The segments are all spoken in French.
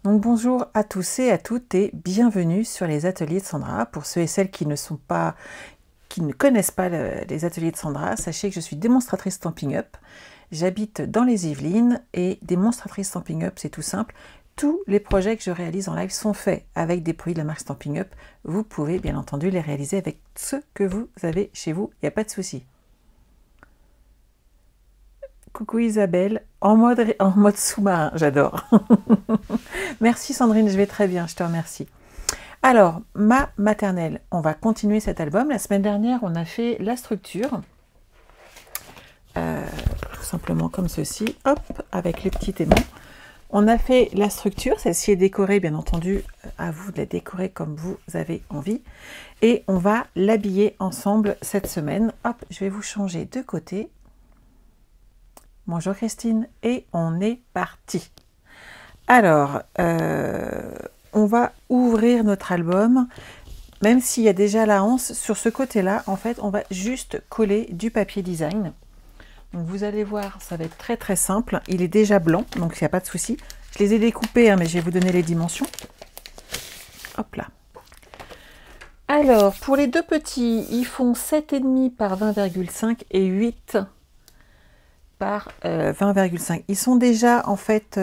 Donc bonjour à tous et à toutes et bienvenue sur les ateliers de Sandra. Pour ceux et celles qui ne connaissent pas les ateliers de Sandra, sachez que je suis démonstratrice Stampin' Up. J'habite dans les Yvelines et démonstratrice Stampin' Up, c'est tout simple. Tous les projets que je réalise en live sont faits avec des produits de la marque Stampin' Up. Vous pouvez bien entendu les réaliser avec ce que vous avez chez vous, il n'y a pas de souci. Coucou Isabelle, en mode sous-marin, j'adore. Merci Sandrine, je vais très bien, je te remercie. Alors, ma maternelle, on va continuer cet album. La semaine dernière, on a fait la structure. Tout simplement comme ceci, hop, avec les petits aimants. On a fait la structure, celle-ci est décorée, bien entendu, à vous de la décorer comme vous avez envie. Et on va l'habiller ensemble cette semaine. Hop, je vais vous changer de côté. Bonjour Christine, et on est parti. Alors, on va ouvrir notre album, même s'il y a déjà la anse, sur ce côté-là, en fait, on va juste coller du papier design. Donc vous allez voir, ça va être très très simple. Il est déjà blanc, donc il n'y a pas de souci. Je les ai découpés, hein, mais je vais vous donner les dimensions. Hop là. Alors, pour les deux petits, ils font 7,5 par 20,5 et 8 par 20,5. Ils sont déjà, en fait,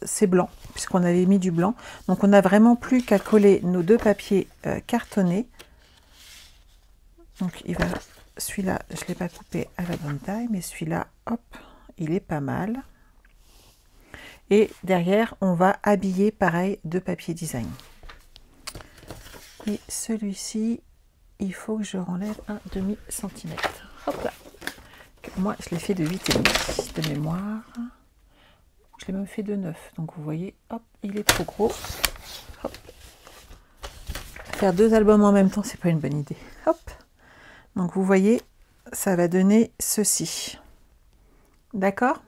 c'est blanc, puisqu'on avait mis du blanc. Donc, on n'a vraiment plus qu'à coller nos deux papiers cartonnés. Donc, celui-là, je ne l'ai pas coupé à la bonne taille, mais celui-là, hop, il est pas mal. Et derrière, on va habiller, pareil, de papier design. Et celui-ci, il faut que je renlève un demi-centimètre. Hop là. Moi, je l'ai fait de 8,5 de mémoire. Je l'ai même fait de 9. Donc, vous voyez, hop, il est trop gros. Hop. Faire deux albums en même temps, c'est pas une bonne idée. Hop. Donc, vous voyez, ça va donner ceci. D'accord?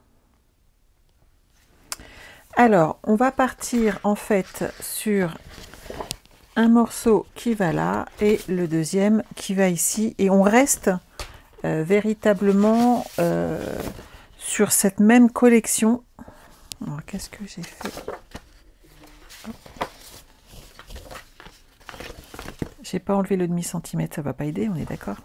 Alors, on va partir, en fait, sur un morceau qui va là et le deuxième qui va ici. Et on reste véritablement sur cette même collection. Alors, qu'est-ce que j'ai fait? J'ai pas enlevé le demi-centimètre, ça va pas aider, on est d'accord?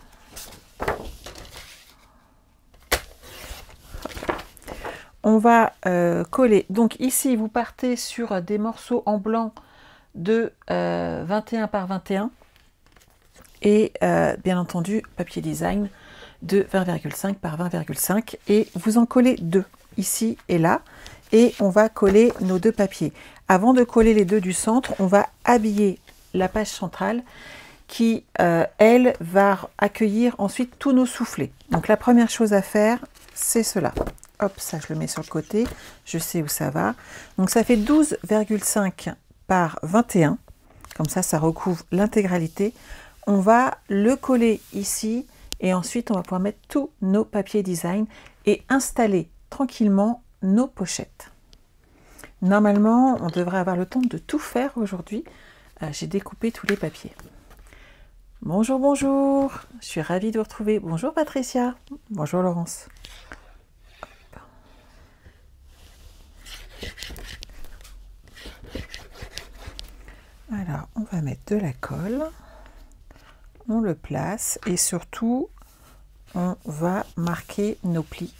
On va coller. Donc ici, vous partez sur des morceaux en blanc de 21 par 21 et bien entendu, papier design de 20,5 par 20,5 et vous en collez deux, ici et là, et on va coller nos deux papiers. Avant de coller les deux du centre, on va habiller la page centrale qui, elle, va accueillir ensuite tous nos soufflets. Donc la première chose à faire, c'est cela. Hop, ça je le mets sur le côté, je sais où ça va. Donc ça fait 12,5 par 21, comme ça, ça recouvre l'intégralité. On va le coller ici et ensuite on va pouvoir mettre tous nos papiers design et installer tranquillement nos pochettes. Normalement, on devrait avoir le temps de tout faire aujourd'hui. J'ai découpé tous les papiers. Bonjour, bonjour, je suis ravie de vous retrouver. Bonjour Patricia, bonjour Laurence. Alors, on va mettre de la colle, on le place et surtout, on va marquer nos plis.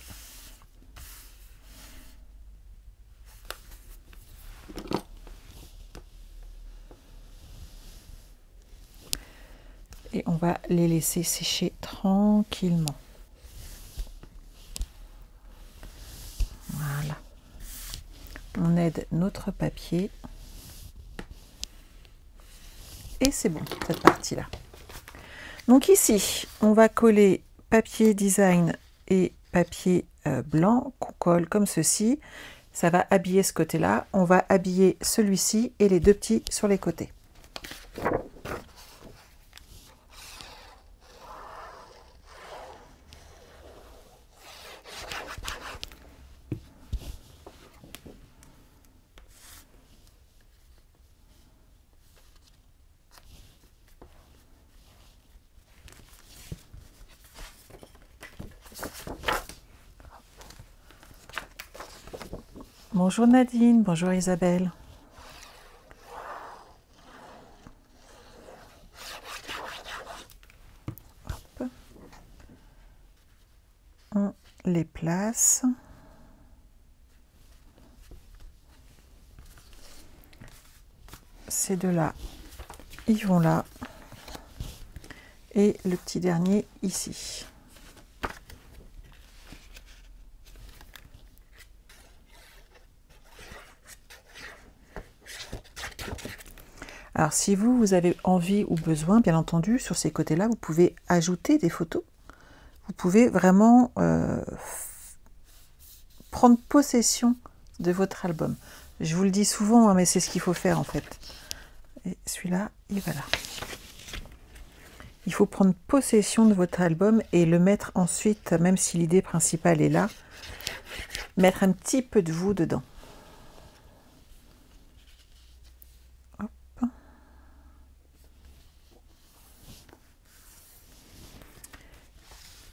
Et on va les laisser sécher tranquillement. Voilà. On aide notre papier. Et c'est bon, cette partie-là. Donc ici, on va coller papier design et papier blanc qu'on colle comme ceci. Ça va habiller ce côté-là. On va habiller celui-ci et les deux petits sur les côtés. Bonjour Nadine, bonjour Isabelle. les place. Ces deux-là, ils vont là. Et le petit dernier ici. Alors, si vous avez envie ou besoin, bien entendu, sur ces côtés-là, vous pouvez ajouter des photos. Vous pouvez vraiment prendre possession de votre album. Je vous le dis souvent, hein, mais c'est ce qu'il faut faire en fait. Et celui-là, il va là. Il faut prendre possession de votre album et le mettre ensuite, même si l'idée principale est là, mettre un petit peu de vous dedans. Hop.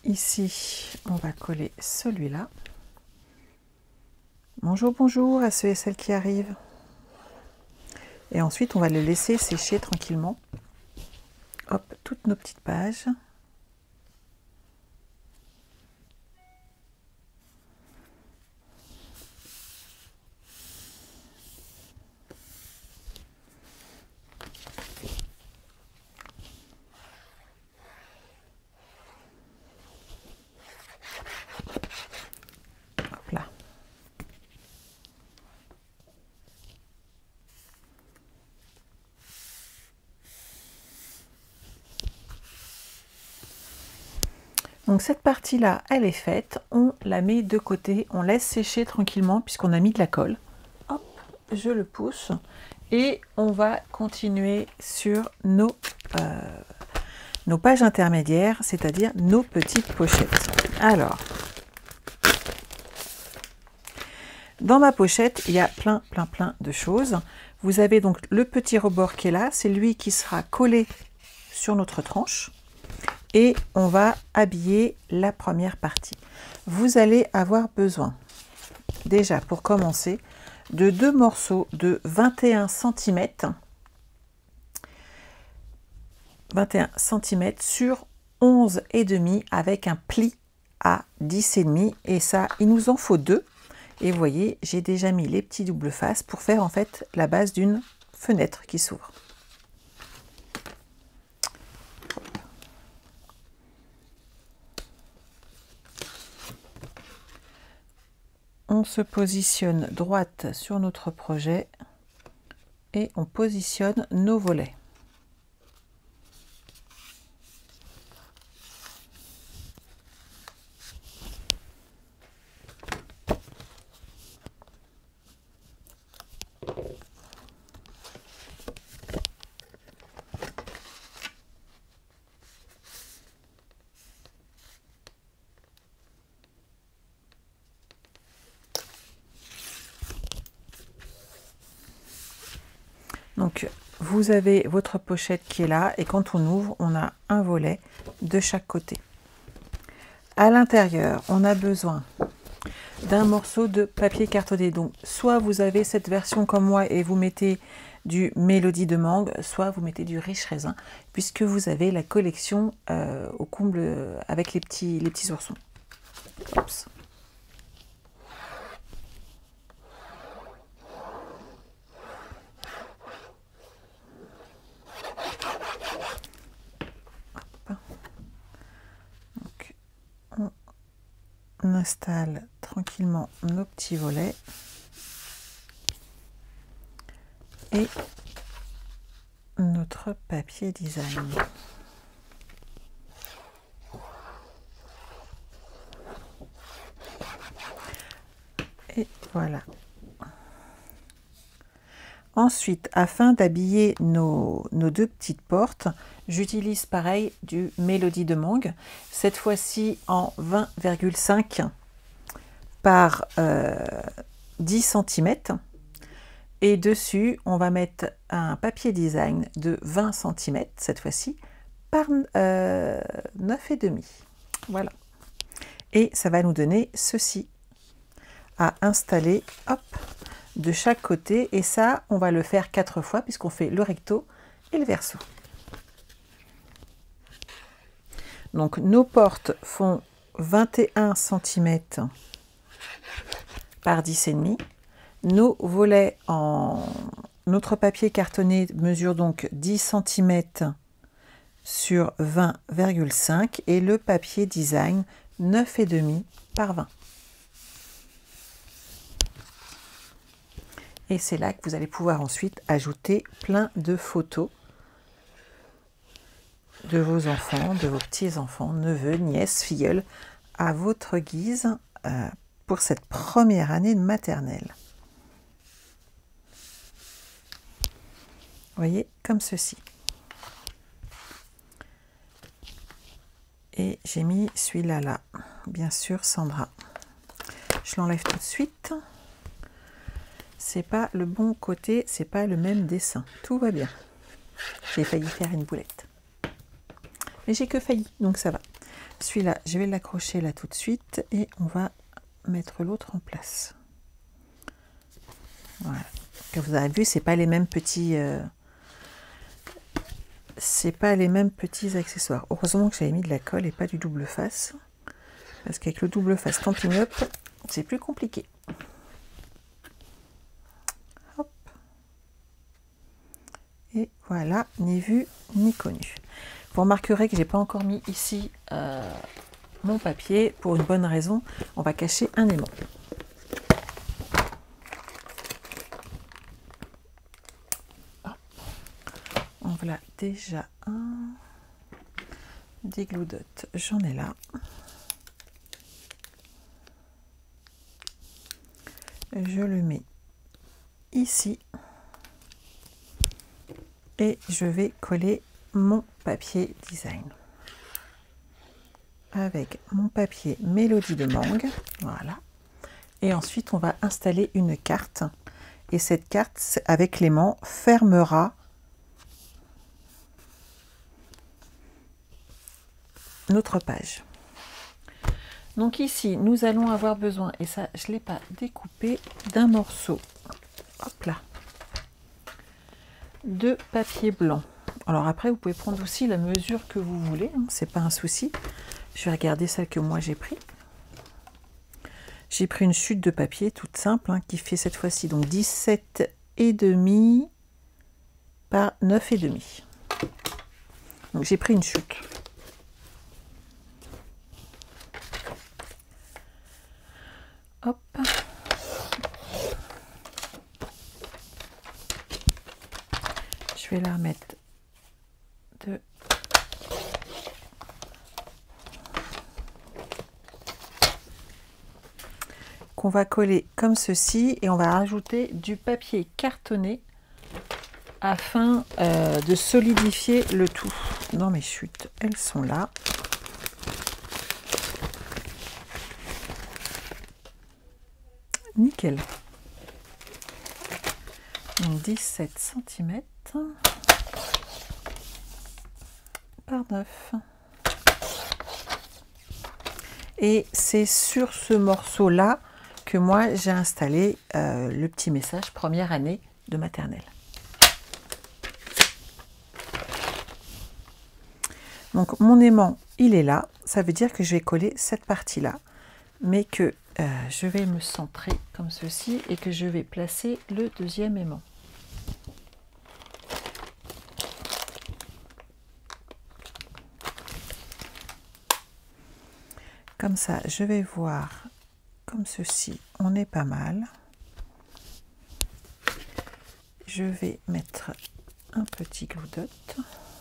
Ici, on va coller celui-là. Bonjour, bonjour à ceux et celles qui arrivent. Et ensuite, on va le laisser sécher tranquillement. Hop, toutes nos petites pages. Hop là. Donc cette partie-là, elle est faite. On la met de côté. On laisse sécher tranquillement puisqu'on a mis de la colle. Hop, je le pousse. Et on va continuer sur nos pages intermédiaires, c'est-à-dire nos petites pochettes. Alors, dans ma pochette, il y a plein de choses. Vous avez donc le petit rebord qui est là. C'est lui qui sera collé sur notre tranche. Et on va habiller la première partie. Vous allez avoir besoin, déjà pour commencer, de 2 morceaux de 21 cm. 21 cm sur 11,5 avec un pli à 10,5. Et ça, il nous en faut 2. Et vous voyez, j'ai déjà mis les petits doubles faces pour faire en fait la base d'une fenêtre qui s'ouvre. On se positionne droite sur notre projet et on positionne nos volets. Donc, vous avez votre pochette qui est là et quand on ouvre, on a un volet de chaque côté. À l'intérieur, on a besoin d'un morceau de papier cartonné. Donc, soit vous avez cette version comme moi et vous mettez du Mélodie de mangue, soit vous mettez du riche raisin, puisque vous avez la collection au comble avec les petits oursons. Oups. On installe tranquillement nos petits volets et notre papier design. Et voilà. Ensuite, afin d'habiller nos 2 petites portes, j'utilise pareil du Mélodie de mangue, cette fois-ci en 20,5 par 10 cm. Et dessus, on va mettre un papier design de 20 cm, cette fois-ci, par 9,5. Voilà. Et ça va nous donner ceci à installer, hop, de chaque côté. Et ça, on va le faire 4 fois puisqu'on fait le recto et le verso. Donc, nos portes font 21 cm par 10,5. Nos volets en notre papier cartonné mesure donc 10 cm sur 20,5 et le papier design 9,5 par 20. Et c'est là que vous allez pouvoir ensuite ajouter plein de photos de vos enfants, de vos petits-enfants, neveux, nièces, filleuls, à votre guise pour cette première année de maternelle. Vous voyez, comme ceci. Et j'ai mis celui-là là, bien sûr, Sandra. Je l'enlève tout de suite. C'est pas le bon côté, c'est pas le même dessin. Tout va bien. J'ai failli faire une boulette. Mais j'ai que failli, donc ça va. Celui-là, je vais l'accrocher là tout de suite et on va mettre l'autre en place. Voilà. Comme vous avez vu, c'est pas les mêmes petits... c'est pas les mêmes petits accessoires. Heureusement que j'avais mis de la colle et pas du double face. Parce qu'avec le double face Stampin' Up, c'est plus compliqué. Hop. Et voilà, ni vu ni connu. Vous remarquerez que j'ai pas encore mis ici mon papier pour une bonne raison. On va cacher un aimant. En voilà déjà un. Des glue dots, j'en ai là. Je le mets ici. Et je vais coller mon papier design avec mon papier Mélodie de Mangue, voilà. Et ensuite on va installer une carte et cette carte avec l'aimant fermera notre page. Donc ici nous allons avoir besoin, et ça je l'ai pas découpé, d'un morceau, hop là, de papier blanc. Alors après, vous pouvez prendre aussi la mesure que vous voulez, hein, c'est pas un souci. Je vais regarder celle que moi j'ai pris. J'ai pris une chute de papier toute simple, hein, qui fait cette fois-ci donc 17,5 par 9,5. Donc j'ai pris une chute. Hop. Je vais la remettre de... qu'on va coller comme ceci et on va rajouter du papier cartonné afin de solidifier le tout. Dans mes chutes, elles sont là. Nickel. Donc 17 cm par 9. Et c'est sur ce morceau là que moi j'ai installé le petit message première année de maternelle. Donc mon aimant il est là, ça veut dire que je vais coller cette partie là, mais que je vais me centrer comme ceci et que je vais placer le deuxième aimant. Comme ça, je vais voir comme ceci, on est pas mal. Je vais mettre un petit glue dot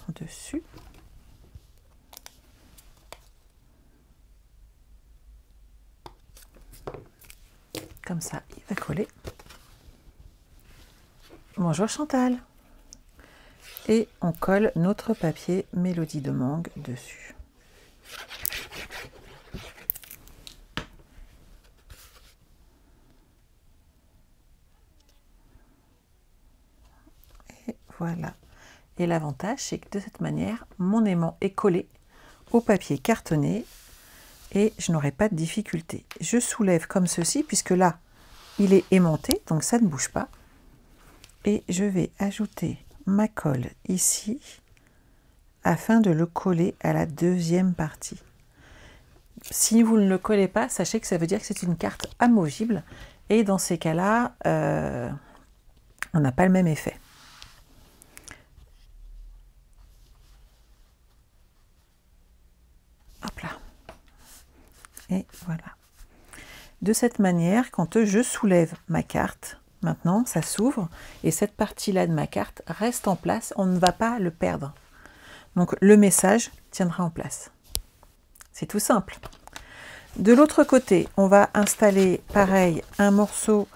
dessus. Comme ça, il va coller. Bonjour Chantal. Et on colle notre papier Mélodie de Mangue dessus. Et voilà. Et l'avantage, c'est que de cette manière, mon aimant est collé au papier cartonné et je n'aurai pas de difficulté. Je soulève comme ceci, puisque là, il est aimanté, donc ça ne bouge pas. Et je vais ajouter ma colle ici, afin de le coller à la deuxième partie. Si vous ne le collez pas, sachez que ça veut dire que c'est une carte amovible. Et dans ces cas-là, on n'a pas le même effet. Hop là. Et voilà. De cette manière, quand je soulève ma carte, maintenant ça s'ouvre et cette partie-là de ma carte reste en place. On ne va pas le perdre. Donc le message tiendra en place. C'est tout simple. De l'autre côté, on va installer pareil un morceau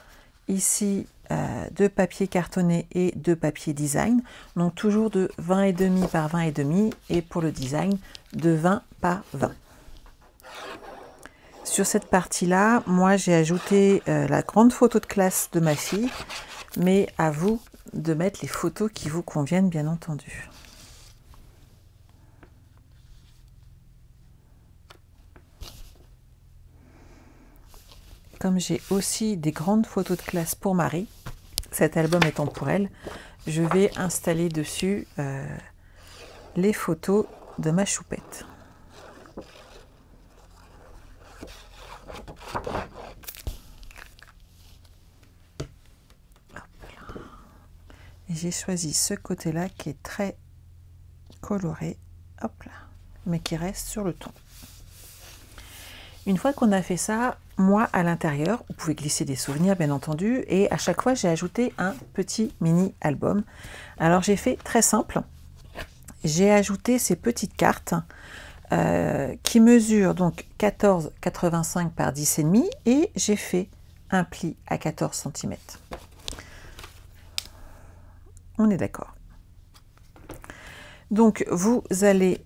ici de papier cartonné et de papier design. Donc toujours de 20,5 par 20,5 et pour le design de 20 par 20. Sur cette partie-là, moi j'ai ajouté la grande photo de classe de ma fille, mais à vous de mettre les photos qui vous conviennent bien entendu. Comme j'ai aussi des grandes photos de classe pour Marie, cet album étant pour elle, je vais installer dessus les photos de ma choupette. Et j'ai choisi ce côté-là qui est très coloré, hop là, mais qui reste sur le ton. Une fois qu'on a fait ça, moi à l'intérieur, vous pouvez glisser des souvenirs bien entendu, et à chaque fois j'ai ajouté un petit mini album. Alors j'ai fait très simple, j'ai ajouté ces petites cartes qui mesurent donc 14,85 par 10,5 et j'ai fait un pli à 14 cm. On est d'accord. Donc vous allez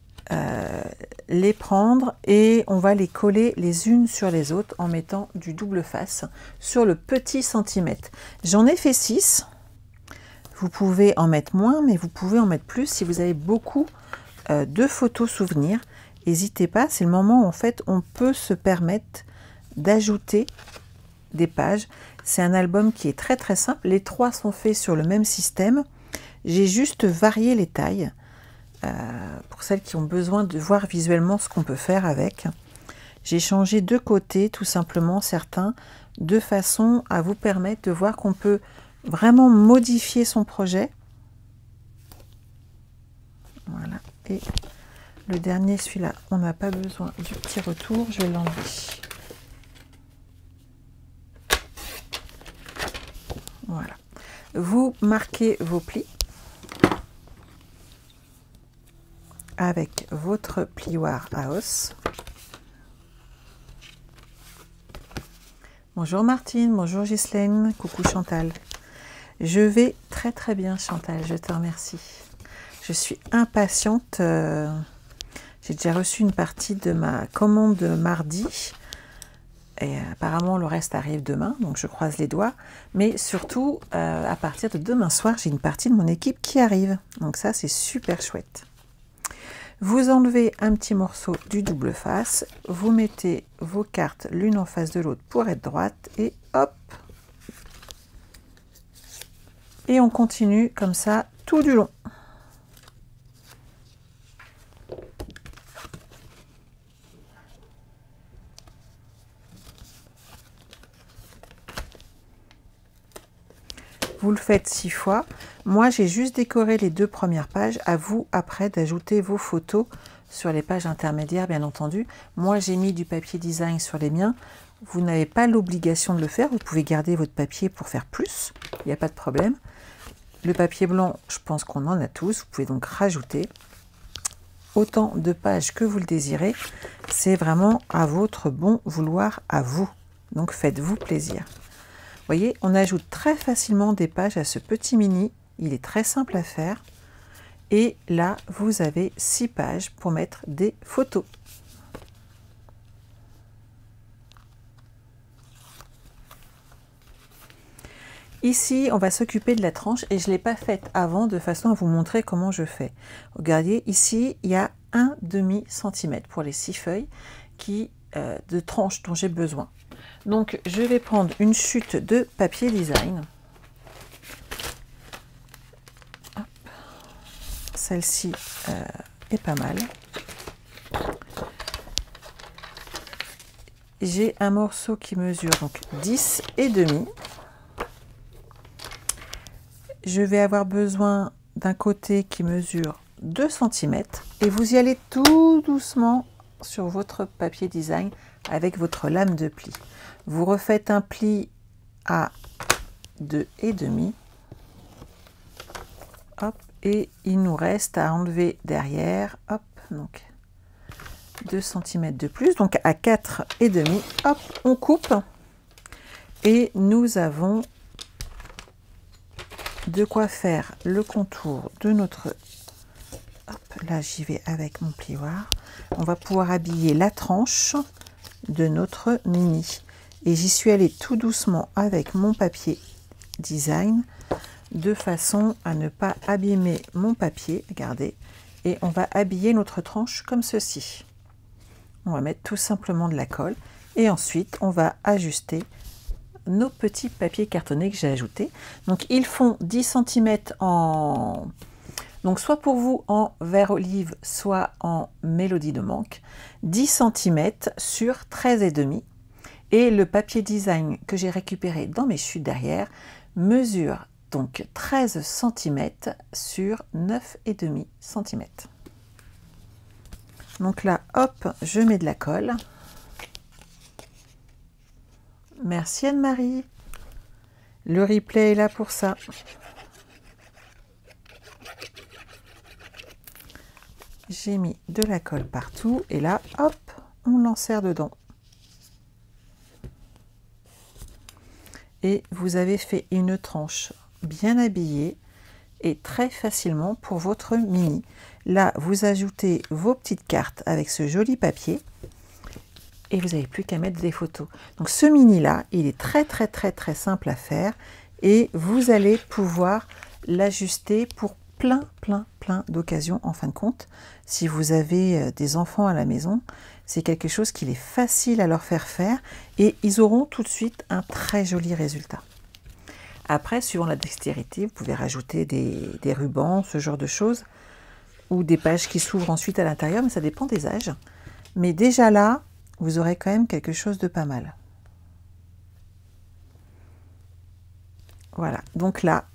les prendre et on va les coller les unes sur les autres en mettant du double face sur le petit centimètre. J'en ai fait 6. Vous pouvez en mettre moins, mais vous pouvez en mettre plus si vous avez beaucoup de photos souvenirs. N'hésitez pas, c'est le moment où en fait on peut se permettre d'ajouter des pages. C'est un album qui est très très simple. Les trois sont faits sur le même système. J'ai juste varié les tailles. Pour celles qui ont besoin de voir visuellement ce qu'on peut faire avec. J'ai changé de côté tout simplement certains de façon à vous permettre de voir qu'on peut vraiment modifier son projet. Voilà. Et le dernier, celui-là, on n'a pas besoin du petit retour, je vais l'enlever. Voilà. Vous marquez vos plis avec votre plioir à os. Bonjour Martine, bonjour Ghislaine, coucou Chantal. Je vais très très bien Chantal, je te remercie. Je suis impatiente, j'ai déjà reçu une partie de ma commande de mardi et apparemment le reste arrive demain, donc je croise les doigts. Mais surtout, à partir de demain soir, j'ai une partie de mon équipe qui arrive, donc ça c'est super chouette. Vous enlevez un petit morceau du double face, vous mettez vos cartes l'une en face de l'autre pour être droite et hop. Et on continue comme ça tout du long. Vous le faites 6 fois. Moi, j'ai juste décoré les 2 premières pages. À vous, après, d'ajouter vos photos sur les pages intermédiaires, bien entendu. Moi, j'ai mis du papier design sur les miens. Vous n'avez pas l'obligation de le faire. Vous pouvez garder votre papier pour faire plus. Il n'y a pas de problème. Le papier blanc, je pense qu'on en a tous. Vous pouvez donc rajouter autant de pages que vous le désirez. C'est vraiment à votre bon vouloir à vous. Donc, faites-vous plaisir. Vous voyez, on ajoute très facilement des pages à ce petit mini. Il est très simple à faire. Et là, vous avez 6 pages pour mettre des photos. Ici, on va s'occuper de la tranche et je ne l'ai pas faite avant de façon à vous montrer comment je fais. Regardez, ici, il y a 1,5 cm pour les 6 feuilles de tranche dont j'ai besoin. Donc, je vais prendre une chute de papier design. Celle-ci est pas mal. j'ai un morceau qui mesure donc 10,5. Je vais avoir besoin d'un côté qui mesure 2 cm et vous y allez tout doucement sur votre papier design avec votre lame de pli. Vous refaites un pli à 2,5. Hop, et il nous reste à enlever derrière, hop, donc 2 cm de plus, donc à 4,5. Hop, on coupe et nous avons de quoi faire le contour de notre... Hop, là j'y vais avec mon plioir. On va pouvoir habiller la tranche de notre mini. Et j'y suis allée tout doucement avec mon papier design, de façon à ne pas abîmer mon papier. Regardez. Et on va habiller notre tranche comme ceci. On va mettre tout simplement de la colle. Et ensuite, on va ajuster nos petits papiers cartonnés que j'ai ajoutés. Donc, ils font 10 cm en... Donc, soit pour vous en vert olive, soit en mélodie de manque. 10 cm sur 13,5. Et le papier design que j'ai récupéré dans mes chutes derrière mesure donc 13 cm sur 9,5 cm. Donc là, hop, je mets de la colle. Merci Anne-Marie. Le replay est là pour ça. J'ai mis de la colle partout et là, hop, on l'enserre dedans. Et vous avez fait une tranche bien habillée et très facilement pour votre mini. Là, vous ajoutez vos petites cartes avec ce joli papier et vous n'avez plus qu'à mettre des photos. Donc ce mini là, il est très simple à faire et vous allez pouvoir l'ajuster pour plein d'occasions en fin de compte. Si vous avez des enfants à la maison, c'est quelque chose qu'il est facile à leur faire et ils auront tout de suite un très joli résultat. Après, suivant la dextérité, vous pouvez rajouter des rubans, ce genre de choses, ou des pages qui s'ouvrent ensuite à l'intérieur, mais ça dépend des âges. Mais déjà là, vous aurez quand même quelque chose de pas mal. Voilà, donc là,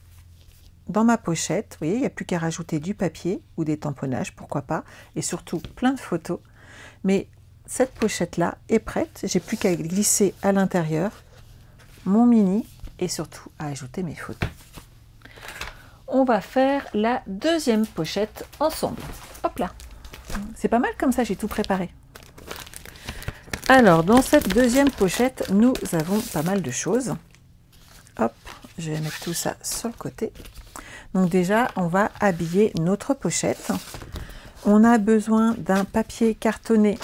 dans ma pochette, vous voyez, il n'y a plus qu'à rajouter du papier ou des tamponnages, pourquoi pas, et surtout plein de photos. Mais cette pochette-là est prête, j'ai plus qu'à glisser à l'intérieur mon mini et surtout à ajouter mes photos. On va faire la deuxième pochette ensemble. Hop là, c'est pas mal comme ça, j'ai tout préparé. Alors, dans cette deuxième pochette, nous avons pas mal de choses. Hop, je vais mettre tout ça sur le côté. Donc déjà, on va habiller notre pochette. On a besoin d'un papier cartonné,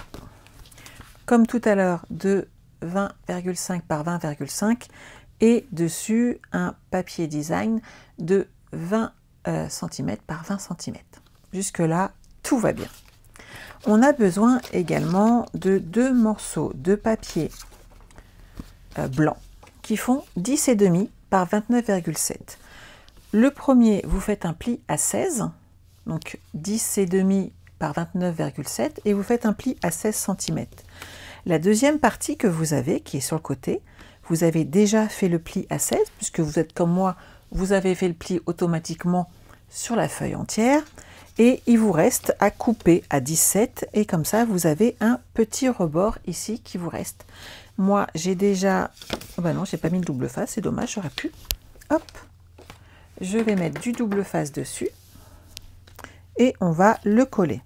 comme tout à l'heure, de 20,5 par 20,5 et dessus un papier design de 20 cm par 20 cm. Jusque-là, tout va bien. On a besoin également de 2 morceaux de papier blanc qui font 10,5 par 29,7. Le premier, vous faites un pli à 16, donc 10,5 par 29,7 et vous faites un pli à 16 cm. La deuxième partie que vous avez, qui est sur le côté, vous avez déjà fait le pli à 16, puisque vous êtes comme moi, vous avez fait le pli automatiquement sur la feuille entière, et il vous reste à couper à 17, et comme ça, vous avez un petit rebord ici qui vous reste. Moi, j'ai déjà... Oh ben non, j'ai pas mis le double face, c'est dommage, j'aurais pu. Hop, je vais mettre du double face dessus, et on va le coller.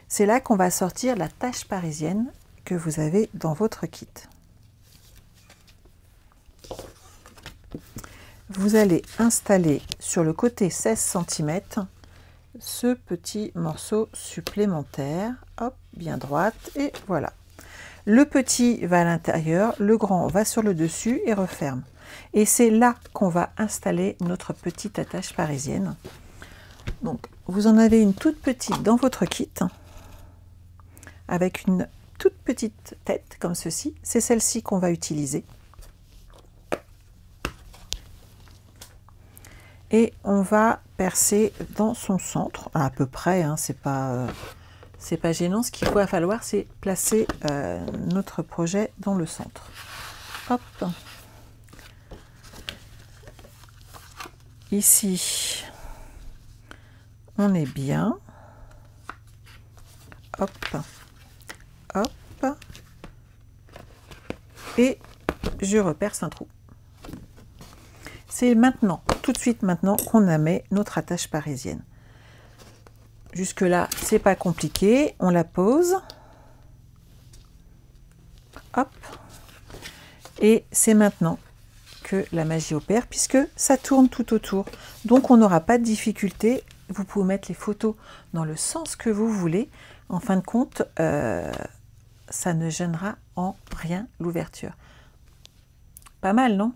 C'est là qu'on va sortir la tache parisienne que vous avez dans votre kit. Vous allez installer sur le côté 16 cm ce petit morceau supplémentaire. Hop, bien droite, et voilà. Le petit va à l'intérieur, le grand va sur le dessus et referme. Et c'est là qu'on va installer notre petite attache parisienne. Donc, vous en avez une toute petite dans votre kit, avec une toute petite tête comme ceci. C'est celle-ci qu'on va utiliser. Et on va percer dans son centre, à peu près, hein, c'est pas c'est pas gênant. Ce qu'il va falloir, c'est placer notre projet dans le centre. Hop. Ici, on est bien. Hop, hop. Et je reperce un trou. C'est maintenant, tout de suite maintenant, qu'on met notre attache parisienne. Jusque là, c'est pas compliqué. On la pose. Hop. Et c'est maintenant que la magie opère, puisque ça tourne tout autour. Donc on n'aura pas de difficulté. Vous pouvez mettre les photos dans le sens que vous voulez. En fin de compte, ça ne gênera en rien l'ouverture. Pas mal, non?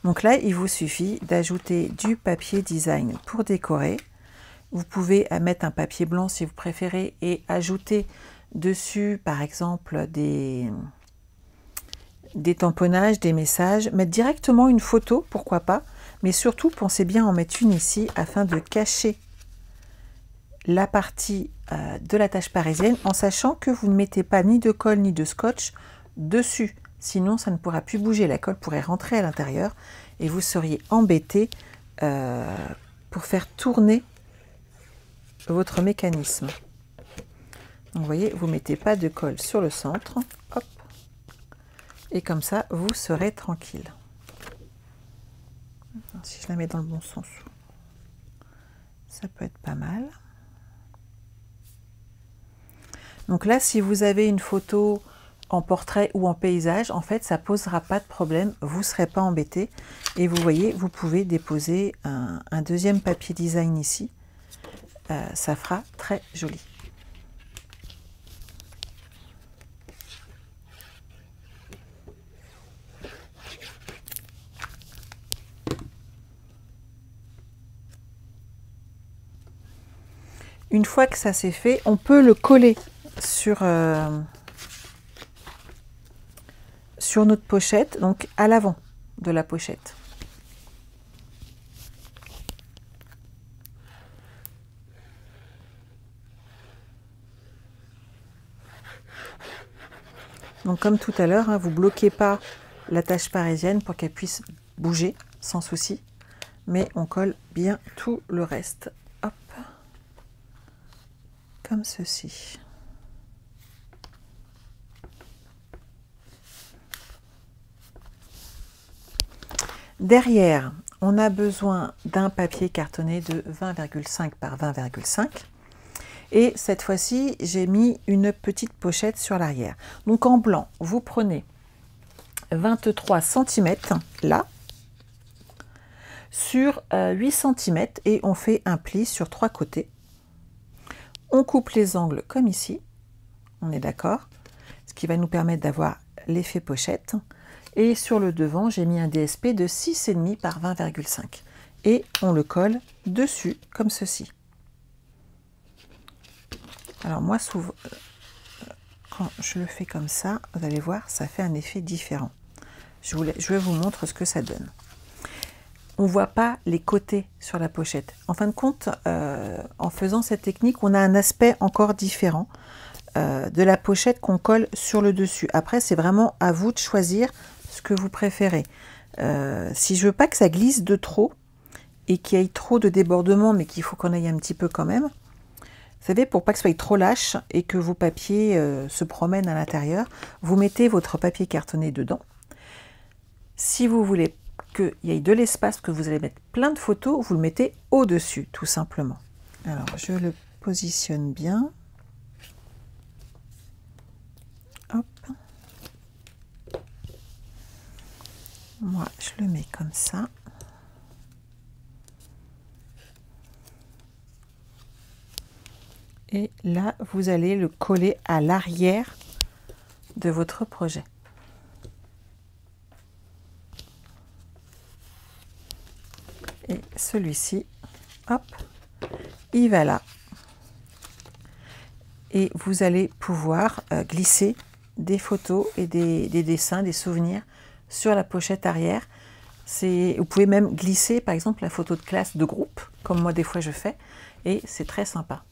Donc là, il vous suffit d'ajouter du papier design pour décorer. Vous pouvez mettre un papier blanc si vous préférez et ajouter dessus, par exemple, des tamponnages, des messages. Mettre directement une photo, pourquoi pas. Mais surtout, pensez bien en mettre une ici afin de cacher la partie de l'attache parisienne en sachant que vous ne mettez pas ni de colle ni de scotch dessus. Sinon, ça ne pourra plus bouger. La colle pourrait rentrer à l'intérieur et vous seriez embêté pour faire tourner votre mécanisme. Donc, vous voyez, vous ne mettez pas de colle sur le centre. Hop. Et comme ça, vous serez tranquille. Si je la mets dans le bon sens, ça peut être pas mal. Donc là, si vous avez une photo en portrait ou en paysage, en fait, ça ne posera pas de problème. Vous ne serez pas embêté. Et vous voyez, vous pouvez déposer un deuxième papier design ici. Ça fera très joli. Une fois que ça c'est fait, on peut le coller sur notre pochette, donc à l'avant de la pochette. Donc comme tout à l'heure, hein, vous ne bloquez pas l'attache parisienne pour qu'elle puisse bouger sans souci, mais on colle bien tout le reste. Hop, comme ceci. Derrière, on a besoin d'un papier cartonné de 20,5 par 20,5. Et cette fois-ci, j'ai mis une petite pochette sur l'arrière. Donc en blanc, vous prenez 23 cm là, sur 8 cm et on fait un pli sur 3 côtés. On coupe les angles comme ici, on est d'accord, ce qui va nous permettre d'avoir l'effet pochette. Et sur le devant, j'ai mis un DSP de 6,5 par 20,5. Et on le colle dessus comme ceci. Alors moi, souvent, quand je le fais comme ça, vous allez voir, ça fait un effet différent. Je vous montre ce que ça donne. On ne voit pas les côtés sur la pochette. En fin de compte, en faisant cette technique, on a un aspect encore différent de la pochette qu'on colle sur le dessus. Après, c'est vraiment à vous de choisir ce que vous préférez. Si je veux pas que ça glisse de trop et qu'il y ait trop de débordement, mais qu'il faut qu'on aille un petit peu quand même, vous savez, pour pas que ce soit trop lâche et que vos papiers se promènent à l'intérieur, vous mettez votre papier cartonné dedans. Si vous voulez qu'il y ait de l'espace, que vous allez mettre plein de photos, vous le mettez au-dessus, tout simplement. Alors, je le positionne bien. Hop. Moi, je le mets comme ça. Et là, vous allez le coller à l'arrière de votre projet. Et celui-ci, hop, il va là. Et vous allez pouvoir glisser des photos et des dessins, des souvenirs sur la pochette arrière. Vous pouvez même glisser, par exemple, la photo de classe de groupe, comme moi des fois je fais, et c'est très sympa.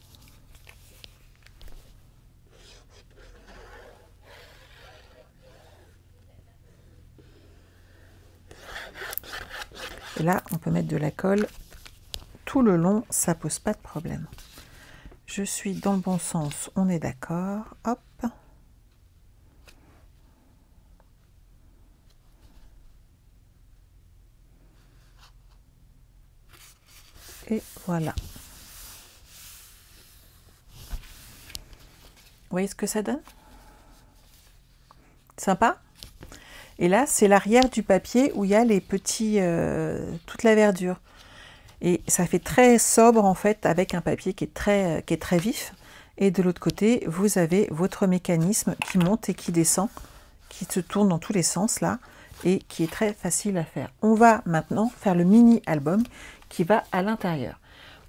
là, on peut mettre de la colle tout le long, ça pose pas de problème. Je suis dans le bon sens, on est d'accord. Hop. Et voilà. Vous voyez ce que ça donne? Sympa? Et là, c'est l'arrière du papier où il y a les petits, toute la verdure. Et ça fait très sobre en fait, avec un papier qui est très vif. Et de l'autre côté, vous avez votre mécanisme qui monte et qui descend, qui se tourne dans tous les sens là, et qui est très facile à faire. On va maintenant faire le mini album qui va à l'intérieur.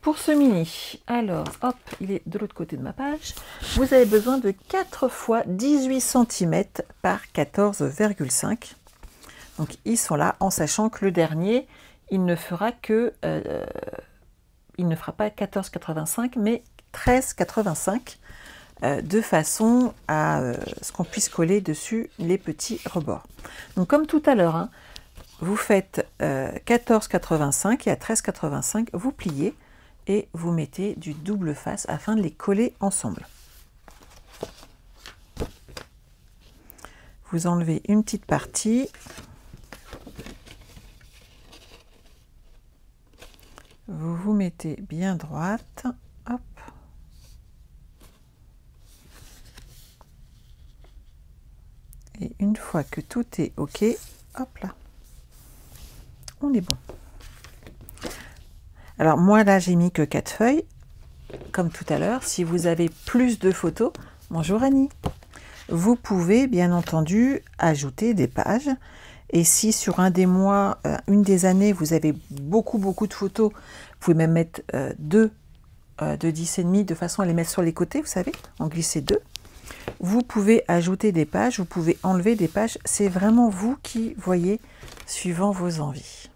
Pour ce mini, alors, hop, il est de l'autre côté de ma page. Vous avez besoin de 4 x 18 cm par 14,5. Donc, ils sont là, en sachant que le dernier, il ne fera que, il ne fera pas 14,85, mais 13,85, de façon à ce qu'on puisse coller dessus les petits rebords. Donc, comme tout à l'heure, hein, vous faites 14,85 et à 13,85, vous pliez et vous mettez du double face afin de les coller ensemble. Vous enlevez une petite partie. Vous vous mettez bien droite. Hop. Et une fois que tout est OK, hop là, on est bon. Alors moi là j'ai mis que 4 feuilles, comme tout à l'heure. Si vous avez plus de photos, bonjour Annie, vous pouvez bien entendu ajouter des pages. Et si sur un des mois, une des années, vous avez beaucoup de photos, vous pouvez même mettre 2 de 10,5 de façon à les mettre sur les côtés, vous savez, en glisser 2. Vous pouvez ajouter des pages, vous pouvez enlever des pages, c'est vraiment vous qui voyez suivant vos envies.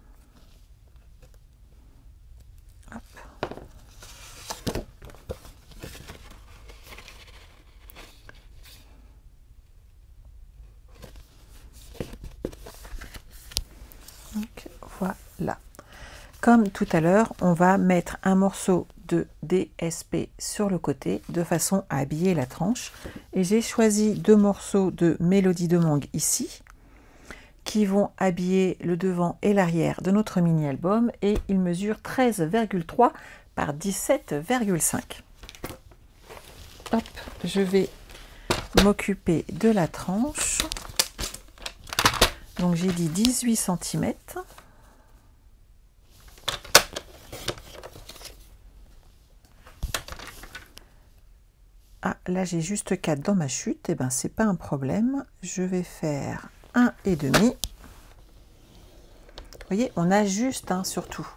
Donc voilà. Comme tout à l'heure, on va mettre un morceau de DSP sur le côté de façon à habiller la tranche. Et j'ai choisi 2 morceaux de Mélodie de Mangue ici, qui vont habiller le devant et l'arrière de notre mini-album. Et ils mesurent 13,3 par 17,5. Hop, je vais m'occuper de la tranche. Donc j'ai dit 18 cm. Ah, là j'ai juste 4 dans ma chute, et ben c'est pas un problème. Je vais faire 1,5. Vous voyez, on ajuste hein, surtout.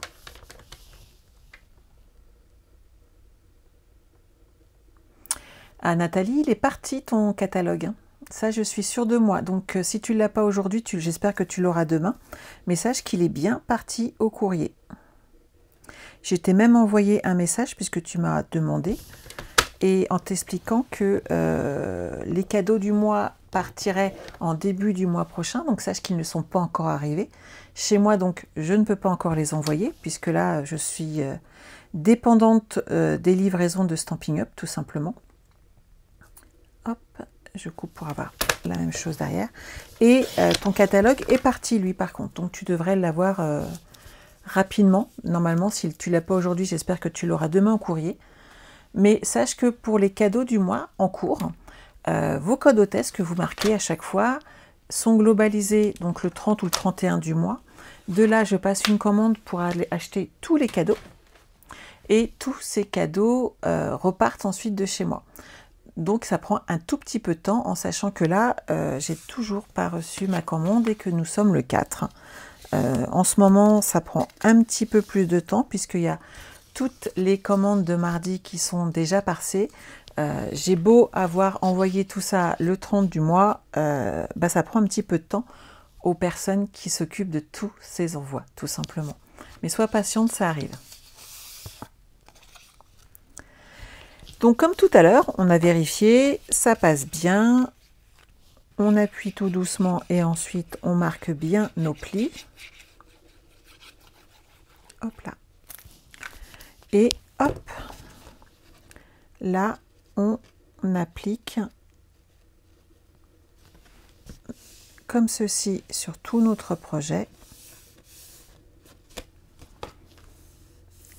Ah Nathalie, il est parti ton catalogue. Hein. Ça, je suis sûre de moi. Donc, si tu ne l'as pas aujourd'hui, j'espère que tu l'auras demain. Mais sache qu'il est bien parti au courrier. Je t'ai même envoyé un message puisque tu m'as demandé. Et en t'expliquant que les cadeaux du mois partiraient en début du mois prochain. Donc, sache qu'ils ne sont pas encore arrivés. Chez moi, donc, je ne peux pas encore les envoyer puisque là, je suis dépendante des livraisons de Stampin' Up, tout simplement. Hop, je coupe pour avoir la même chose derrière. Et ton catalogue est parti, lui, par contre. Donc, tu devrais l'avoir rapidement. Normalement, si tu ne l'as pas aujourd'hui, j'espère que tu l'auras demain au courrier. Mais sache que pour les cadeaux du mois en cours, vos codes hôtesses que vous marquez à chaque fois sont globalisés donc le 30 ou le 31 du mois. De là, je passe une commande pour aller acheter tous les cadeaux. Et tous ces cadeaux repartent ensuite de chez moi. Donc ça prend un tout petit peu de temps en sachant que là, j'ai toujours pas reçu ma commande et que nous sommes le 4. En ce moment, ça prend un petit peu plus de temps puisqu'il y a toutes les commandes de mardi qui sont déjà passées. J'ai beau avoir envoyé tout ça le 30 du mois, ça prend un petit peu de temps aux personnes qui s'occupent de tous ces envois, tout simplement. Mais sois patiente, ça arrive. Donc comme tout à l'heure, on a vérifié, ça passe bien. On appuie tout doucement et ensuite on marque bien nos plis. Hop là. Et hop, là, on applique comme ceci sur tout notre projet.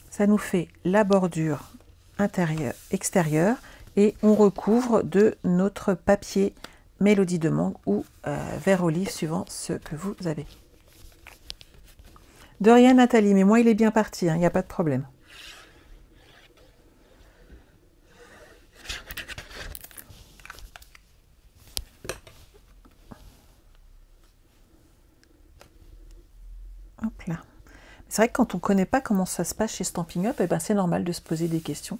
Ça nous fait la bordure intérieure, extérieure, et on recouvre de notre papier Mélodie de mangue ou vert olive, suivant ce que vous avez. De rien, Nathalie, mais moi il est bien parti, il n'y a pas de problème. Hop là. C'est vrai que quand on ne connaît pas comment ça se passe chez Stampin' Up, eh ben c'est normal de se poser des questions.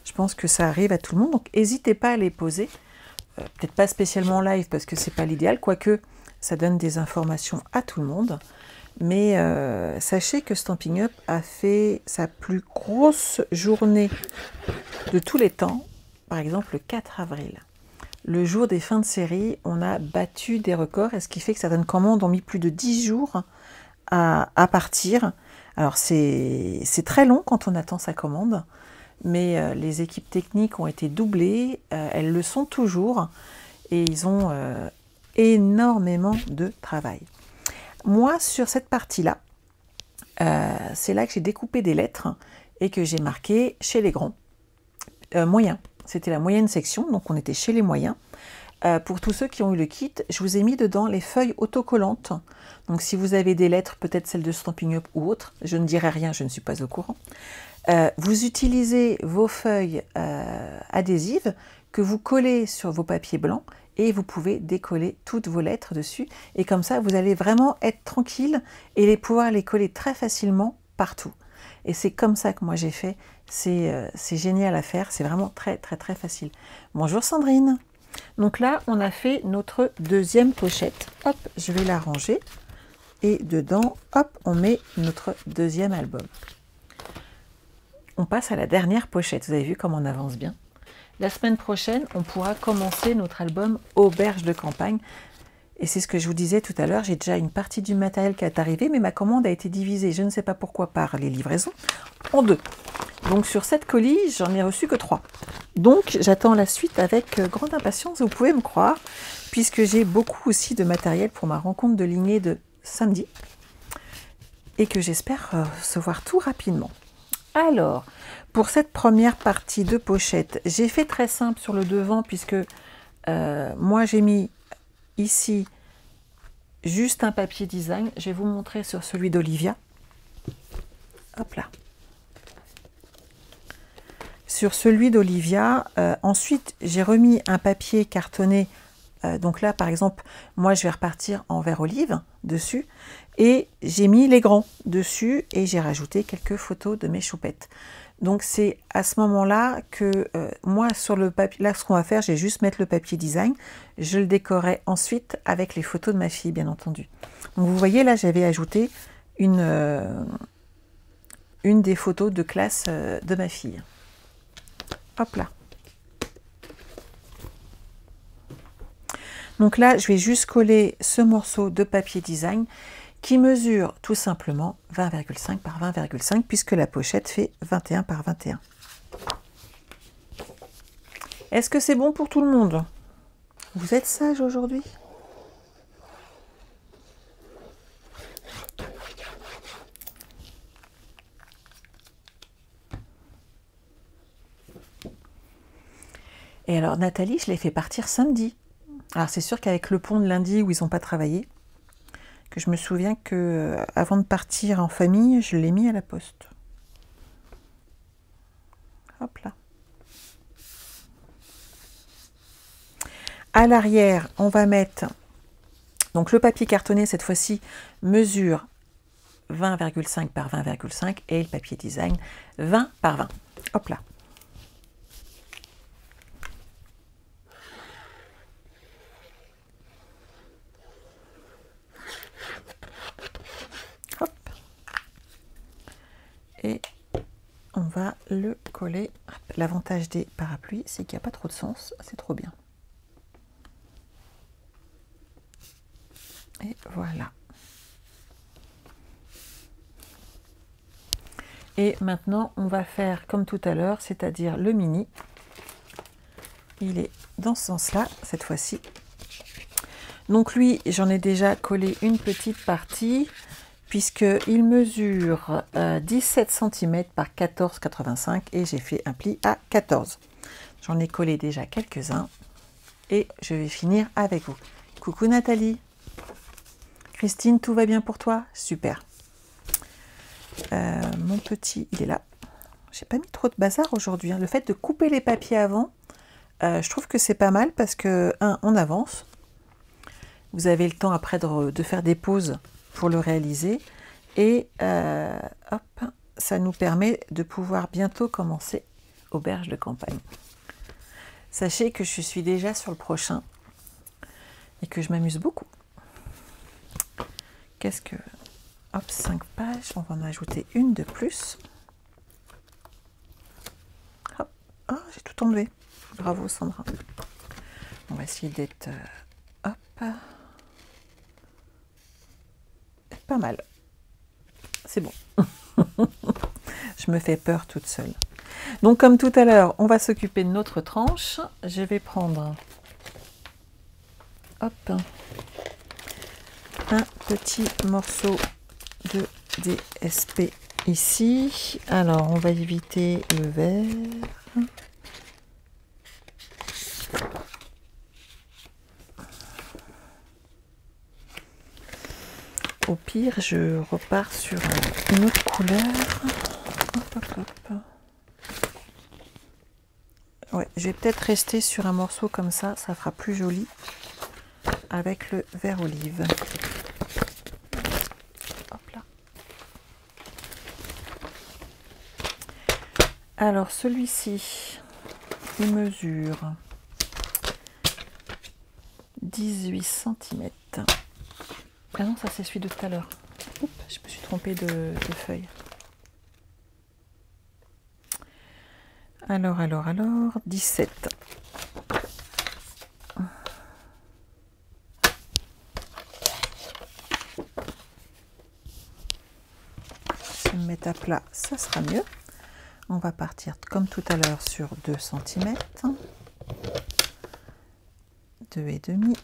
Je pense que ça arrive à tout le monde, donc n'hésitez pas à les poser. Peut-être pas spécialement en live parce que c'est pas l'idéal, quoique ça donne des informations à tout le monde. Mais sachez que Stampin' Up a fait sa plus grosse journée de tous les temps, par exemple le 4 avril. Le jour des fins de série, on a battu des records, et ce qui fait que certaines commandes ont mis plus de 10 jours à partir. Alors c'est très long quand on attend sa commande, mais les équipes techniques ont été doublées, elles le sont toujours, et ils ont énormément de travail. Moi, sur cette partie-là, c'est là que j'ai découpé des lettres et que j'ai marqué chez les grands, moyens. C'était la moyenne section, donc on était chez les moyens. Pour tous ceux qui ont eu le kit, je vous ai mis dedans les feuilles autocollantes. Donc si vous avez des lettres, peut-être celles de Stampin' Up ou autres, je ne dirai rien, je ne suis pas au courant. Vous utilisez vos feuilles adhésives que vous collez sur vos papiers blancs et vous pouvez décoller toutes vos lettres dessus. Et comme ça, vous allez vraiment être tranquille et pouvoir les coller très facilement partout. Et c'est comme ça que moi j'ai fait. C'est génial à faire, c'est vraiment très facile. Bonjour Sandrine. Donc là, on a fait notre deuxième pochette. Hop, je vais la ranger. Et dedans, hop, on met notre deuxième album. On passe à la dernière pochette. Vous avez vu comme on avance bien. La semaine prochaine, on pourra commencer notre album Auberge de campagne. Et c'est ce que je vous disais tout à l'heure, j'ai déjà une partie du matériel qui est arrivé, mais ma commande a été divisée, je ne sais pas pourquoi, par les livraisons, en deux. Donc sur cette colis, j'en ai reçu que 3. Donc j'attends la suite avec grande impatience, vous pouvez me croire, puisque j'ai beaucoup aussi de matériel pour ma rencontre de lignée de samedi, et que j'espère recevoir tout rapidement. Alors, pour cette première partie de pochette, j'ai fait très simple sur le devant, puisque moi j'ai mis ici juste un papier design. Je vais vous montrer sur celui d'Olivia. Hop là. Sur celui d'Olivia, ensuite j'ai remis un papier cartonné. Donc là par exemple, moi je vais repartir en vert olive dessus. Et j'ai mis les grands dessus et j'ai rajouté quelques photos de mes choupettes. Donc c'est à ce moment-là que moi sur le papier, là ce qu'on va faire, j'ai juste mettre le papier design. Je le décorerai ensuite avec les photos de ma fille, bien entendu. Donc vous voyez là, j'avais ajouté une des photos de classe de ma fille. Hop là. Donc là, je vais juste coller ce morceau de papier design qui mesure tout simplement 20,5 par 20,5 puisque la pochette fait 21 par 21. Est-ce que c'est bon pour tout le monde? Vous êtes sage aujourd'hui? Et alors Nathalie, je l'ai fait partir samedi. Alors c'est sûr qu'avec le pont de lundi où ils n'ont pas travaillé, que je me souviens que avant de partir en famille, je l'ai mis à la poste. Hop là. À l'arrière, on va mettre, donc le papier cartonné cette fois-ci mesure 20,5 par 20,5 et le papier design 20 par 20. Hop là. Hop. Et on va le coller. L'avantage des parapluies, c'est qu'il n'y a pas trop de sens, c'est trop bien. Et voilà. Et maintenant, on va faire comme tout à l'heure, c'est-à-dire le mini. Il est dans ce sens-là, cette fois-ci. Donc lui, j'en ai déjà collé une petite partie, puisqu'il mesure 17 cm par 14,85 et j'ai fait un pli à 14. J'en ai collé déjà quelques-uns et je vais finir avec vous. Coucou Nathalie. Christine, tout va bien pour toi? Super. Mon petit, il est là. J'ai pas mis trop de bazar aujourd'hui. Le fait de couper les papiers avant, je trouve que c'est pas mal parce que, on avance. Vous avez le temps après de faire des pauses pour le réaliser. Et hop, ça nous permet de pouvoir bientôt commencer Auberge de campagne. Sachez que je suis déjà sur le prochain et que je m'amuse beaucoup. Qu'est-ce que... Hop, 5 pages, on va en ajouter une de plus. Hop, oh, j'ai tout enlevé. Bravo Sandra. On va essayer d'être... hop. Pas mal. C'est bon. Je me fais peur toute seule. Donc comme tout à l'heure, on va s'occuper de notre tranche. Je vais prendre... Hop. Un petit morceau de DSP ici. Alors, on va éviter le vert. Au pire, je repars sur une autre couleur. Hop, hop, hop. Ouais, je vais peut-être rester sur un morceau comme ça fera plus joli avec le vert olive. Alors celui-ci, il mesure 18 cm. Ah non, ça c'est celui de tout à l'heure. Oups, je me suis trompée de feuille. Alors, 17. Si je me mets à plat, ça sera mieux. On va partir comme tout à l'heure sur 2 cm, 2,5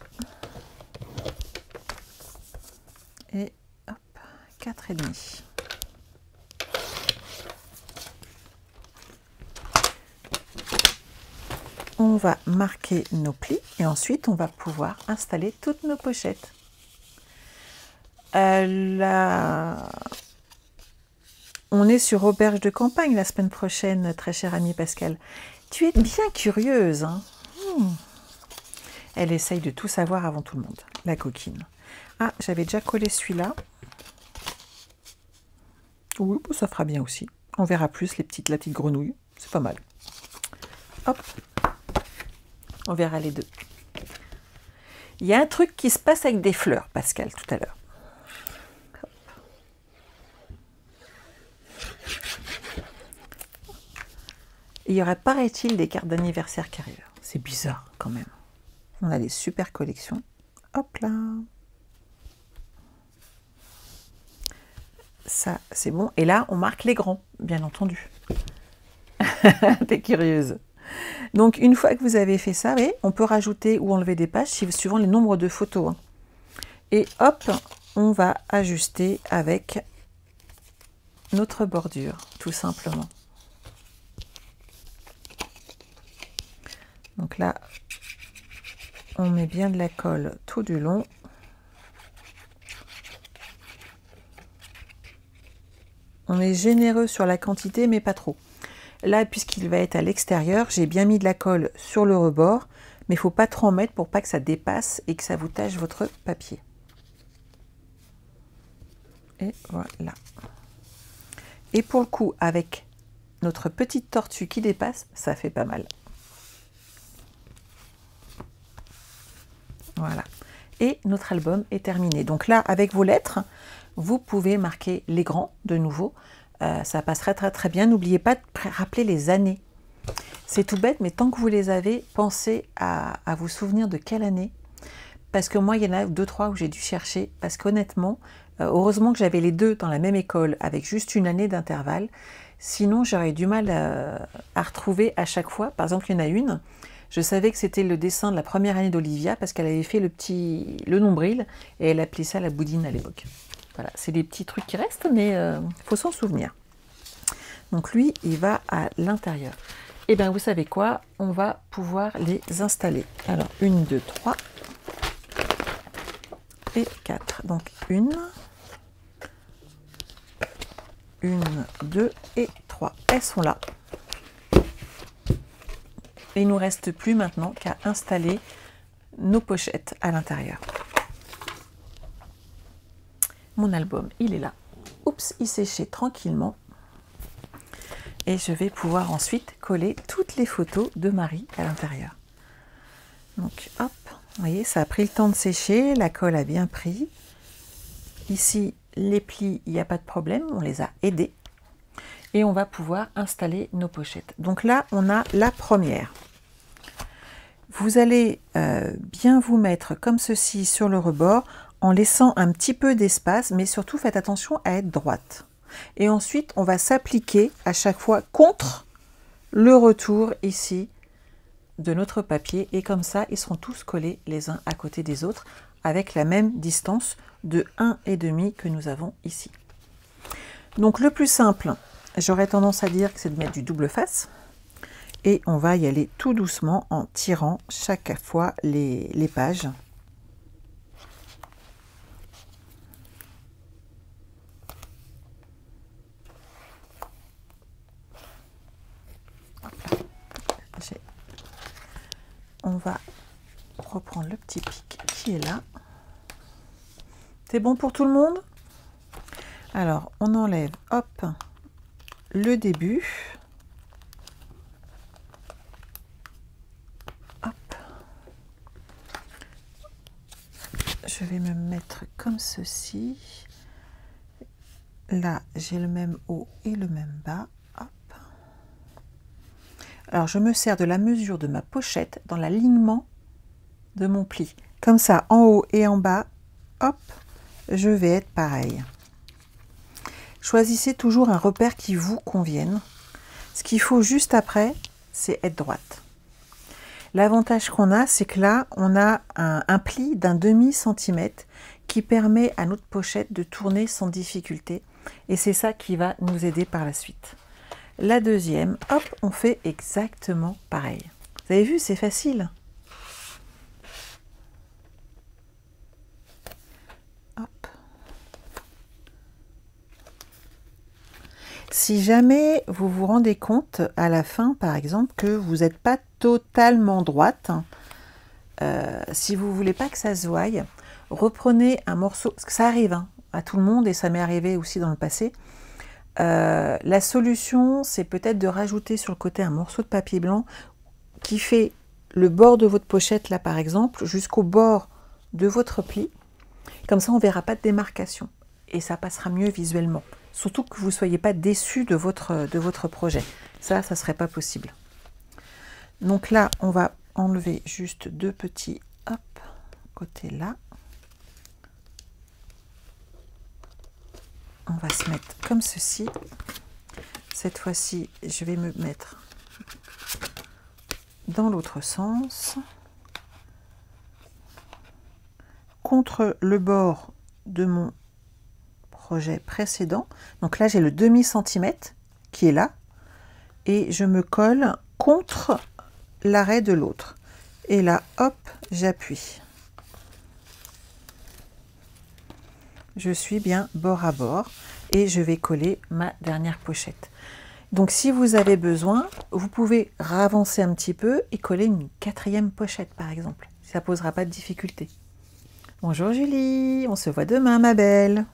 et hop, 4,5. On va marquer nos plis et ensuite on va pouvoir installer toutes nos pochettes. On est sur Auberge de campagne la semaine prochaine, très cher ami Pascal. Tu es bien curieuse, hein? Elle essaye de tout savoir avant tout le monde, la coquine. Ah, j'avais déjà collé celui-là. Oui, ça fera bien aussi. On verra plus la petite grenouille. C'est pas mal. Hop. On verra les deux. Il y a un truc qui se passe avec des fleurs, Pascal, tout à l'heure. Il y aurait, paraît-il, des cartes d'anniversaire qui arrivent. C'est bizarre, quand même. On a des super collections. Hop là. Ça, c'est bon. Et là, on marque les grands, bien entendu. T'es curieuse. Donc, une fois que vous avez fait ça, oui, on peut rajouter ou enlever des pages suivant le nombre de photos. Hein. Et hop, on va ajuster avec notre bordure, tout simplement. Donc là, on met bien de la colle tout du long. On est généreux sur la quantité, mais pas trop. Là, puisqu'il va être à l'extérieur, j'ai bien mis de la colle sur le rebord, mais il ne faut pas trop en mettre pour pas que ça dépasse et que ça vous tache votre papier. Et voilà. Et pour le coup, avec notre petite tortue qui dépasse, ça fait pas mal. Voilà. Et notre album est terminé. Donc là, avec vos lettres, vous pouvez marquer les grands de nouveau. Ça passerait très bien. N'oubliez pas de rappeler les années. C'est tout bête, mais tant que vous les avez, pensez à vous souvenir de quelle année. Parce que moi, il y en a 2-3 où j'ai dû chercher. Parce qu'honnêtement, Heureusement que j'avais les deux dans la même école avec juste une année d'intervalle. Sinon, j'aurais du mal à retrouver à chaque fois. Par exemple, il y en a une, je savais que c'était le dessin de la première année d'Olivia parce qu'elle avait fait le nombril et elle appelait ça la boudine à l'époque. Voilà, c'est des petits trucs qui restent, mais il faut s'en souvenir. Donc lui, il va à l'intérieur. Et bien, vous savez quoi? On va pouvoir les installer. Alors, 1, 2, 3 et 4. Donc, 1, 2 et 3. Elles sont là. Et il ne nous reste plus maintenant qu'à installer nos pochettes à l'intérieur. Mon album, il est là. Oups, il séchait tranquillement. Et je vais pouvoir ensuite coller toutes les photos de Marie à l'intérieur. Donc, hop, vous voyez, ça a pris le temps de sécher, la colle a bien pris. Ici, les plis, il n'y a pas de problème, on les a aidés. Et on va pouvoir installer nos pochettes. Donc là, on a la première. Vous allez bien vous mettre comme ceci sur le rebord en laissant un petit peu d'espace, mais surtout faites attention à être droite. Et ensuite, on va s'appliquer à chaque fois contre le retour ici de notre papier. Et comme ça, ils seront tous collés les uns à côté des autres avec la même distance de 1,5 que nous avons ici. Donc le plus simple, j'aurais tendance à dire que c'est de mettre du double face. Et on va y aller tout doucement en tirant chaque fois les pages. On va reprendre le petit pic qui est là. C'est bon pour tout le monde? Alors, on enlève, hop, le début. Hop. Je vais me mettre comme ceci. Là, j'ai le même haut et le même bas. Hop. Alors, je me sers de la mesure de ma pochette dans l'alignement de mon pli. Comme ça, en haut et en bas, hop, je vais être pareil. Choisissez toujours un repère qui vous convienne. Ce qu'il faut juste après, c'est être droite. L'avantage qu'on a, c'est que là, on a un pli d'un demi-centimètre qui permet à notre pochette de tourner sans difficulté. Et c'est ça qui va nous aider par la suite. La deuxième, hop, on fait exactement pareil. Vous avez vu, c'est facile. Hop. Si jamais vous vous rendez compte à la fin, par exemple, que vous n'êtes pas totalement droite, si vous ne voulez pas que ça se voie, reprenez un morceau, parce que ça arrive hein, à tout le monde et ça m'est arrivé aussi dans le passé. La solution, c'est peut-être de rajouter sur le côté un morceau de papier blanc qui fait le bord de votre pochette, là par exemple, jusqu'au bord de votre pli. Comme ça, on ne verra pas de démarcation et ça passera mieux visuellement. Surtout que vous ne soyez pas déçu de votre projet. Ça ne serait pas possible. Donc là, on va enlever juste deux petits, hop, côté là. On va se mettre comme ceci. Cette fois-ci, je vais me mettre dans l'autre sens, contre le bord de mon projet précédent. Donc là, j'ai le demi-centimètre qui est là, et je me colle contre l'arrêt de l'autre. Et là, hop, j'appuie. Je suis bien bord à bord et je vais coller ma dernière pochette. Donc si vous avez besoin, vous pouvez ravancer un petit peu et coller une quatrième pochette par exemple. Ça ne posera pas de difficulté. Bonjour Julie, on se voit demain ma belle.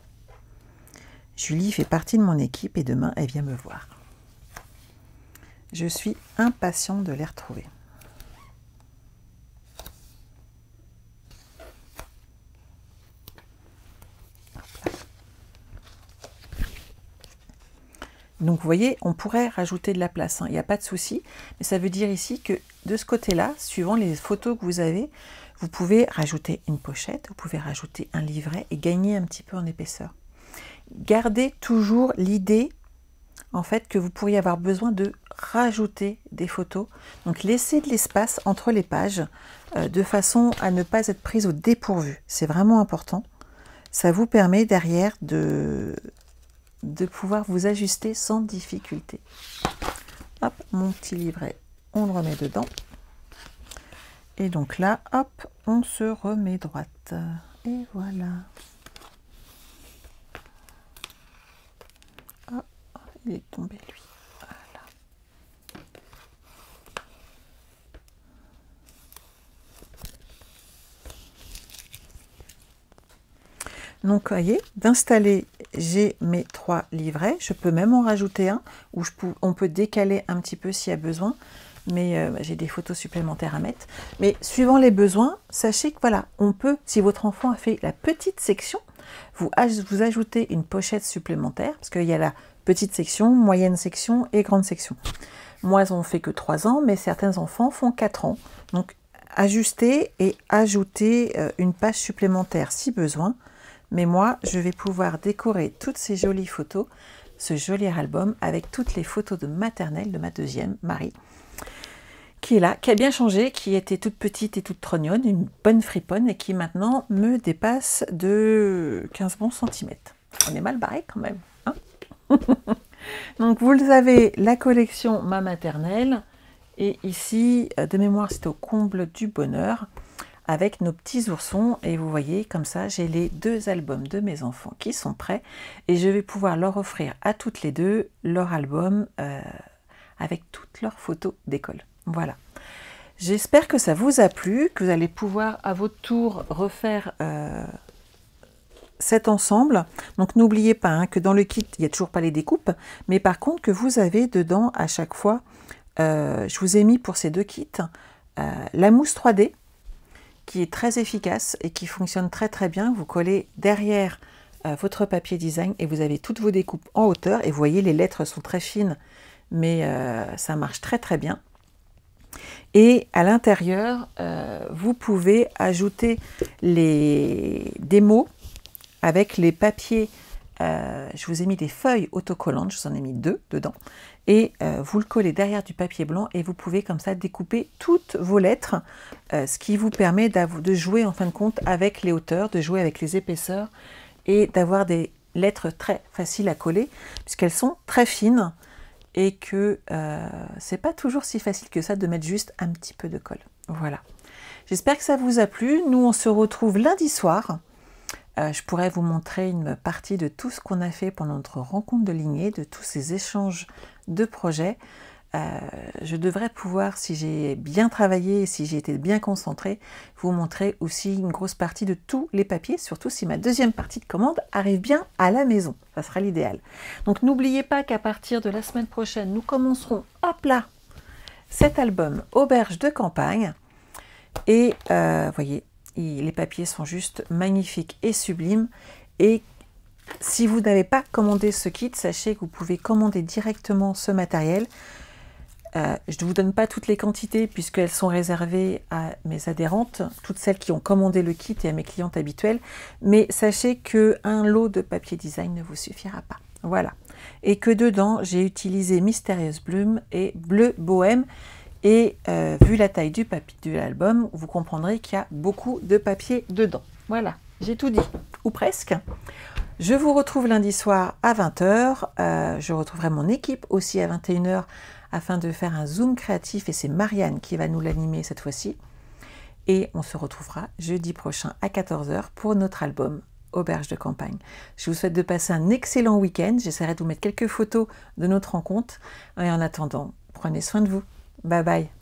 Julie fait partie de mon équipe et demain elle vient me voir. Je suis impatiente de les retrouver. Donc vous voyez, on pourrait rajouter de la place, hein, il n'y a pas de souci, mais ça veut dire ici que de ce côté-là, suivant les photos que vous avez, vous pouvez rajouter une pochette, vous pouvez rajouter un livret et gagner un petit peu en épaisseur. Gardez toujours l'idée, en fait, que vous pourriez avoir besoin de rajouter des photos. Donc laissez de l'espace entre les pages, de façon à ne pas être prise au dépourvu. C'est vraiment important. Ça vous permet derrière de pouvoir vous ajuster sans difficulté. Hop, mon petit livret, on le remet dedans. Et donc là, hop, on se remet droite. Et voilà. Ah, il est tombé lui. Voilà. Donc, vous voyez, d'installer, j'ai mes 3 livrets. Je peux même en rajouter un, ou on peut décaler un petit peu s'il y a besoin. Mais j'ai des photos supplémentaires à mettre. Mais suivant les besoins, sachez que voilà, on peut, si votre enfant a fait la petite section, vous ajoutez une pochette supplémentaire, parce qu'il y a la petite section, moyenne section et grande section. Moi, on fait que 3 ans, mais certains enfants font 4 ans. Donc, ajustez et ajoutez une page supplémentaire si besoin. Mais moi, je vais pouvoir décorer toutes ces jolies photos, ce joli album, avec toutes les photos de maternelle de ma deuxième, Marie, qui est là, qui a bien changé, qui était toute petite et toute trognonne, une bonne friponne, et qui maintenant me dépasse de 15 bons centimètres. On est mal barré quand même, hein. Donc vous avez la collection Ma Maternelle, et ici, de mémoire, c'est au comble du bonheur, avec nos petits oursons, et vous voyez, comme ça, j'ai les 2 albums de mes enfants qui sont prêts, et je vais pouvoir leur offrir à toutes les 2 leur album avec toutes leurs photos d'école. Voilà. J'espère que ça vous a plu, que vous allez pouvoir à votre tour refaire cet ensemble. Donc n'oubliez pas hein, que dans le kit, il n'y a toujours pas les découpes, mais par contre que vous avez dedans à chaque fois, je vous ai mis pour ces 2 kits, la mousse 3D, qui est très efficace et qui fonctionne très très bien. Vous collez derrière votre papier design et vous avez toutes vos découpes en hauteur. Et vous voyez, les lettres sont très fines, mais ça marche très très bien. Et à l'intérieur, vous pouvez ajouter des mots avec les papiers. Je vous ai mis des feuilles autocollantes, je vous en ai mis 2 dedans. Et vous le collez derrière du papier blanc et vous pouvez comme ça découper toutes vos lettres, ce qui vous permet de jouer en fin de compte avec les hauteurs, de jouer avec les épaisseurs et d'avoir des lettres très faciles à coller puisqu'elles sont très fines. Et que c'est pas toujours si facile que ça de mettre juste un petit peu de colle. Voilà. J'espère que ça vous a plu. Nous, on se retrouve lundi soir. Je pourrais vous montrer une partie de tout ce qu'on a fait pendant notre rencontre de lignée, de tous ces échanges de projets. Je devrais pouvoir, si j'ai bien travaillé, si j'ai été bien concentrée, vous montrer aussi une grosse partie de tous les papiers, surtout si ma deuxième partie de commande arrive bien à la maison. Ça sera l'idéal. Donc n'oubliez pas qu'à partir de la semaine prochaine, nous commencerons, hop là, cet album Auberge de campagne. Et voyez, les papiers sont juste magnifiques et sublimes. Et si vous n'avez pas commandé ce kit, sachez que vous pouvez commander directement ce matériel. Je ne vous donne pas toutes les quantités puisqu'elles sont réservées à mes adhérentes, toutes celles qui ont commandé le kit et à mes clientes habituelles. Mais sachez qu'un lot de papier design ne vous suffira pas. Voilà. Et que dedans, j'ai utilisé Mysterious Bloom et Bleu Bohème. Et vu la taille du papier de l'album, vous comprendrez qu'il y a beaucoup de papier dedans. Voilà, j'ai tout dit, ou presque. Je vous retrouve lundi soir à 20 h. Je retrouverai mon équipe aussi à 21 h afin de faire un zoom créatif. Et c'est Marianne qui va nous l'animer cette fois-ci. Et on se retrouvera jeudi prochain à 14 h pour notre album Auberge de campagne. Je vous souhaite de passer un excellent week-end. J'essaierai de vous mettre quelques photos de notre rencontre. Et en attendant, prenez soin de vous. Bye bye.